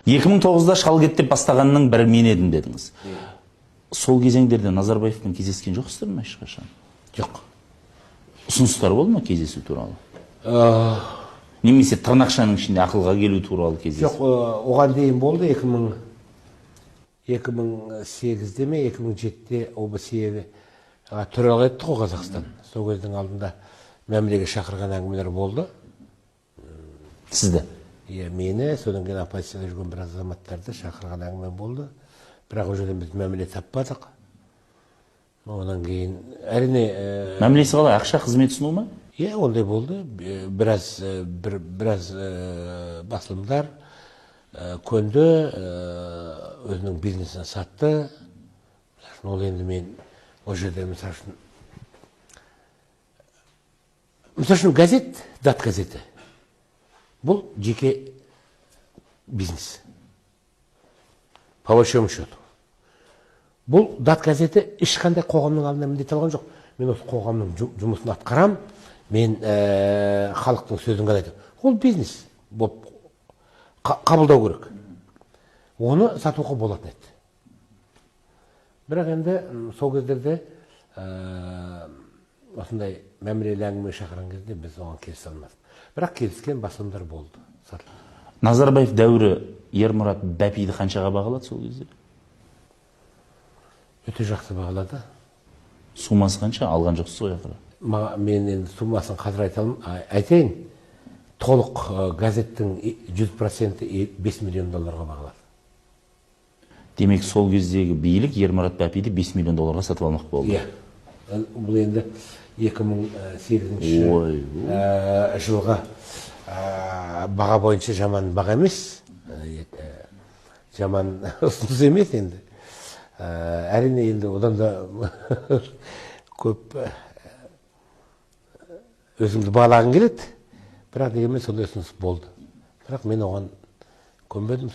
2009-да шал кет деп бастағанның бірі мен едім дедіңіз. Сол кезеңдерде Назарбаевпен кездескен жоқсыздар ма ешқашан? Жоқ. Ұсыныстар болды ма кездесу туралы? Немесе тырнақшаның ішінде ақылға келу туралы кездесу? Жоқ, оған дейін болды. 2008-де ме, 2007-де ОБСЕ төрағалық етті ғой Қазақстан. Сол кездің алдында мәмілеге шақырған әңгімелер болды. Сізді? Мені, содан кейін оппозицияда жүрген бір азаматтарды шақырған әңгіме болды. Бірақ ол жерден біз мәміле таппадық. Одан кейін әрине мәмілесі қалай, ақша қызмет ұсыну ма? Ондай болды. Біраз басылымдар көнді, өзінің бизнесін сатты. Ол енді мен ол жерде мысал үшін газет, дат газеті. Бұл жеке бизнес. По большому счету. Бұл дат газеті ешқандай қоғамның алдында міндет алған жоқ. Мен осы қоғамның жұмысын атқарам, мен халықтың сөзін ғана айтам. Ол бизнес болып қабылдау керек. Оны сатуға болатын еді. Бірақ енді сол кездерде осындай мәмілелі әңгіме шақырған кезде біз оған келісе алмадық. Бірақ келіскен басылымдар болды. Назарбаев дәуірі Ермұрат Бәпиді қаншаға бағалады сол кезде? Өте жақсы бағалады. Сумасы қанша? Алған жоқсыз ғой ақыры. Мен енді сумасын қазір айтайын. Толық газеттің 100% $5 миллион бағалады. Демек, сол кездегі билік Ермұрат Бәпиді $5 миллион сатып алмақ болды. Бұл енді 2008 жылға баға бойынша жаман баға емес. Жаман ұсыныс емес енді. Әрине енді одан да көп өзіңді бағалағың келеді. Бірақ дегенмен сондай ұсыныс болды. Бірақ мен оған көнбедім.